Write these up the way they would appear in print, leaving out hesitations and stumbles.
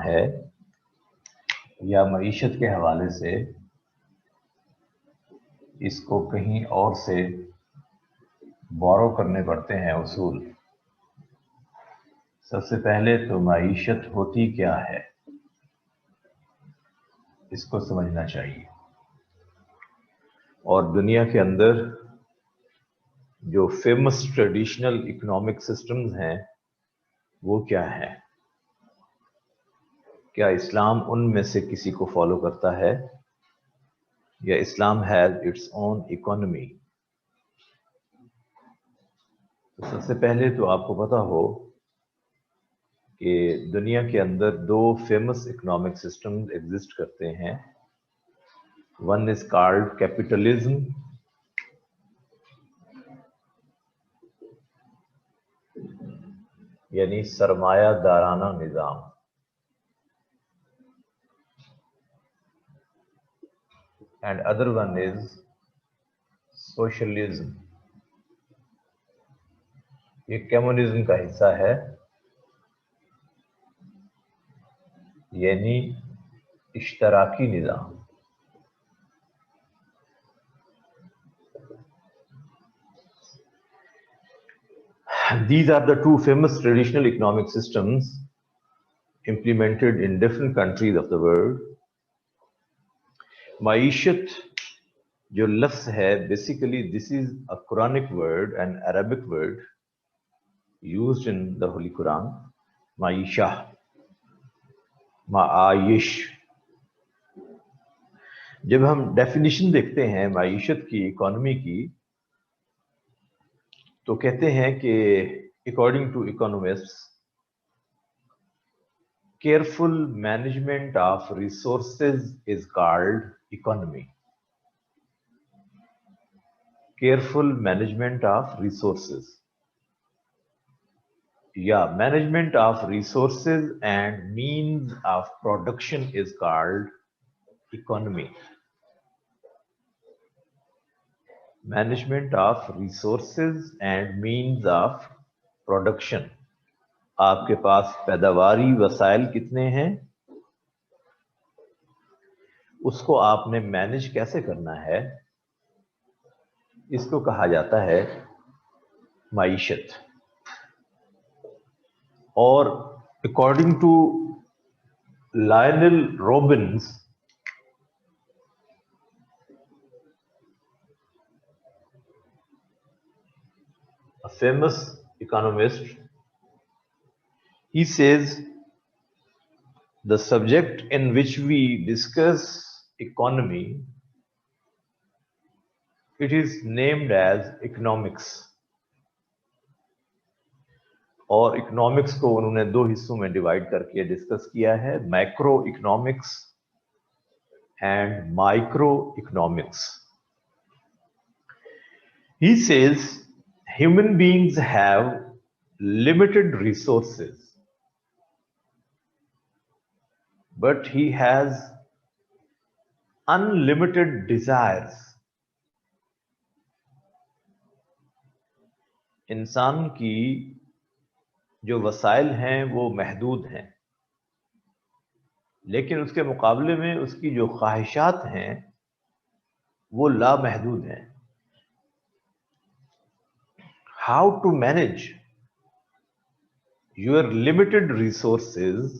है या मईशत के हवाले से इसको कहीं और से बोरो करने पड़ते हैं उसूल। सबसे पहले तो मईशत होती क्या है, इसको समझना चाहिए। और दुनिया के अंदर जो फेमस ट्रेडिशनल इकोनॉमिक सिस्टम्स हैं वो क्या है, क्या इस्लाम उनमें से किसी को फॉलो करता है या इस्लाम हैज इट्स ओन इकोनॉमी। तो सबसे पहले तो आपको पता हो कि दुनिया के अंदर दो फेमस इकोनॉमिक सिस्टम्स एग्जिस्ट करते हैं। वन इज कॉल्ड कैपिटलिज्म यानी सरमायादाराना निज़ाम, and other one is socialism. ये कम्युनिज्म का हिस्सा है, यानी इश्तराकी निज़ाम। These are the two famous traditional economic systems implemented in different countries of the world. Maishat जो लफ्ज़ है, basically this is a Quranic word, an Arabic word used in the Holy Quran. Maisha, Ma'ayish। जब हम definition देखते हैं माईशत की, economy की, तो कहते हैं कि according to economists, careful management of resources is called economy. Careful management of resources या management of resources and means of production is called economy. Management of resources and means of production. आपके पास पैदावारी वसाइल कितने हैं, उसको आपने manage कैसे करना है, इसको कहा जाता है माईशत। और according to Lionel Robbins, a famous economist, he says the subject in which we discuss economy, it is named as economics। और इकोनॉमिक्स को उन्होंने दो हिस्सों में डिवाइड करके डिस्कस किया है, macro economics and micro economics. He says human beings have limited resources, but he has unlimited desires। इंसान की जो वसाइल हैं वो महदूद हैं, लेकिन उसके मुकाबले में उसकी जो ख्वाहिशात हैं वो लामहदूद हैं। How to manage your limited resources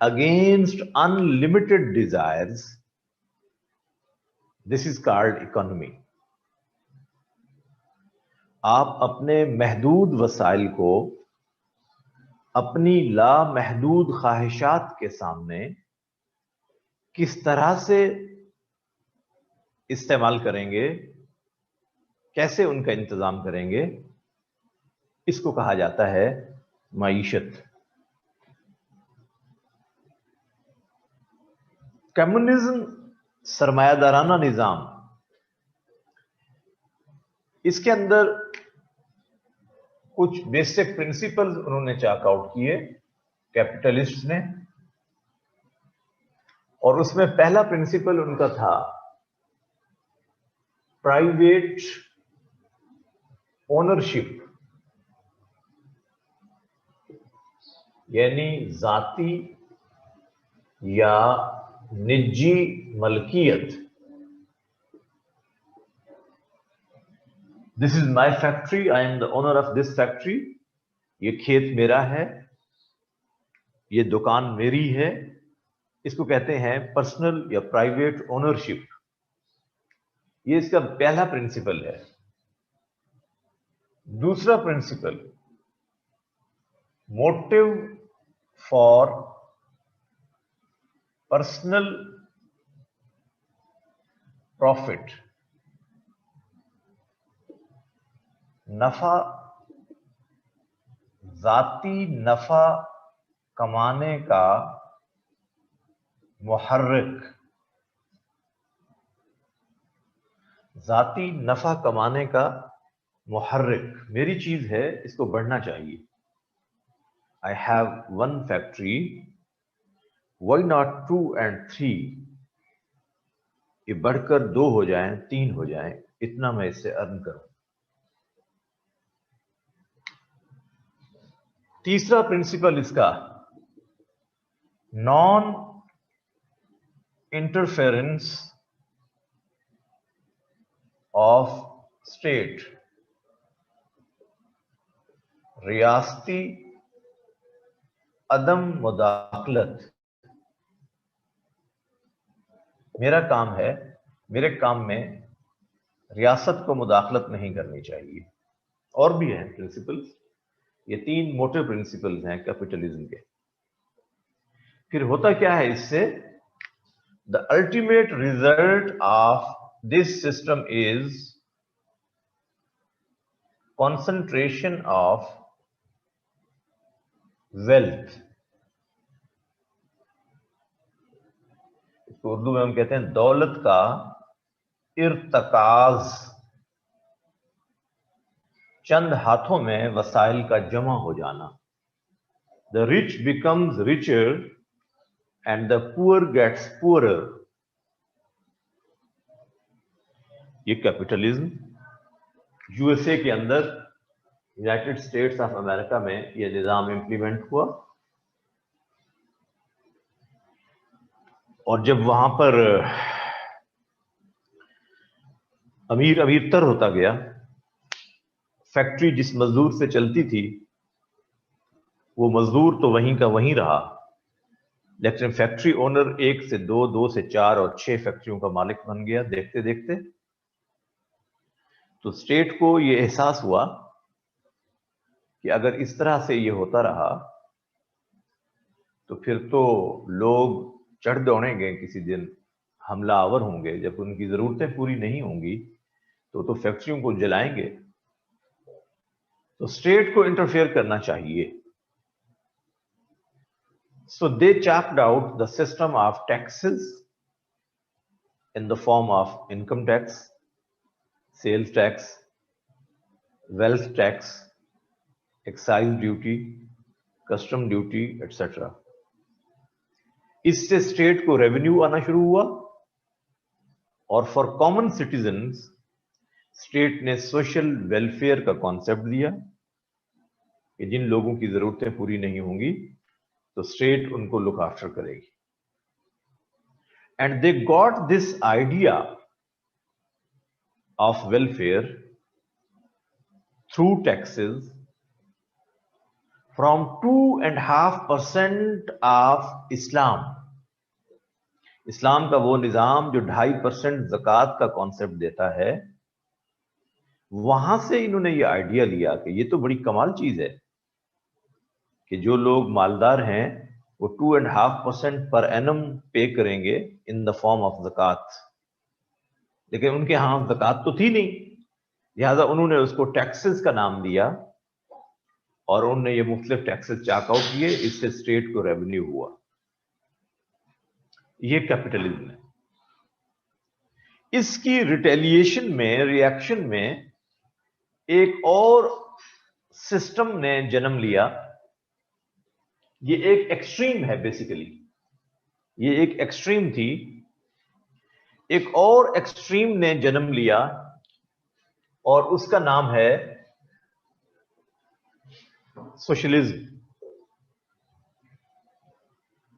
against unlimited desires, this is called economy। आप अपने महदूद वसाइल को अपनी लामहदूद ख्वाहिशात के सामने किस तरह से इस्तेमाल करेंगे, कैसे उनका इंतजाम करेंगे, इसको कहा जाता है माईशत। कम्युनिज्म, सरमायादाराना निजाम, इसके अंदर कुछ बेसिक प्रिंसिपल्स उन्होंने चाक आउट किए कैपिटलिस्ट ने, और उसमें पहला प्रिंसिपल उनका था प्राइवेट ओनरशिप, यानी जाती या निजी मलकियत, this is my factory, I am the owner of this factory, ये खेत मेरा है, ये दुकान मेरी है, इसको कहते हैं पर्सनल या प्राइवेट ओनरशिप। ये इसका पहला प्रिंसिपल है। दूसरा principle, motive for personal profit, नफा, जाती नफा कमाने का मुहर्रिक, जाती नफा कमाने का मुहर्रिक, मेरी चीज है, इसको बढ़ना चाहिए। I have one factory, why not 2 and 3, ये बढ़कर 2 हो जाएं, 3 हो जाएं, इतना मैं इससे अर्न करूं। तीसरा प्रिंसिपल इसका, नॉन इंटरफेरेंस ऑफ स्टेट, रियासती अदम मुदाखलत। मेरा काम है, मेरे काम में रियासत को मुदाखलत नहीं करनी चाहिए। और भी हैं प्रिंसिपल्स, ये 3 मोटे प्रिंसिपल्स हैं कैपिटलिज्म के। फिर होता क्या है इससे, the ultimate result of this system is concentration of wealth. इसको उर्दू में हम कहते हैं दौलत का इर्तकाज, चंद हाथों में वसाइल का जमा हो जाना। The rich becomes richer and the poor gets poorer. ये कैपिटलिज्म यूएसए के अंदर, यूनाइटेड स्टेट्स ऑफ अमेरिका में यह निजाम इंप्लीमेंट हुआ, और जब वहां पर अमीर अमीरतर होता गया, फैक्ट्री जिस मजदूर से चलती थी वो मजदूर तो वहीं का वहीं रहा, लेकिन फैक्ट्री ओनर 1 से 2, 2 से 4 और 6 फैक्ट्रियों का मालिक बन गया देखते देखते। तो स्टेट को ये एहसास हुआ कि अगर इस तरह से ये होता रहा तो फिर तो लोग चढ़ दौड़ेंगे, किसी दिन हमलावर होंगे, जब उनकी जरूरतें पूरी नहीं होंगी तो फैक्ट्रियों को जलाएंगे। तो स्टेट को इंटरफेयर करना चाहिए। So they chopped out the system of taxes in the form of income tax, sales tax, wealth tax, excise duty, custom duty, etc. इससे स्टेट को रेवेन्यू आना शुरू हुआ, और फॉर कॉमन सिटीजन्स स्टेट ने सोशल वेलफेयर का concept दिया कि जिन लोगों की जरूरतें पूरी नहीं होंगी तो स्टेट उनको लुक आफ्टर करेगी। And they got this idea of welfare through taxes from 2.5% of Islam. Islam का वो निजाम जो 2.5% ज़कात का कॉन्सेप्ट देता है, वहां से इन्होंने ये आइडिया लिया कि ये तो बड़ी कमाल चीज है कि जो लोग मालदार हैं वो 2.5% पर एनम पे करेंगे इन द फॉर्म ऑफ ज़कात, लेकिन उनके यहां ज़कात तो थी नहीं, लिहाजा उन्होंने उसको टैक्सेस का नाम दिया और उन्होंने ये मुख्तलिफ टैक्सेस चाक आउट किए, इससे स्टेट को रेवेन्यू हुआ। ये कैपिटलिज्म है। इसकी रिटेलिएशन में, रिएक्शन में एक और सिस्टम ने जन्म लिया। ये एक एक्सट्रीम है, बेसिकली ये एक एक्सट्रीम थी। एक और एक्सट्रीम ने जन्म लिया और उसका नाम है सोशलिज्म।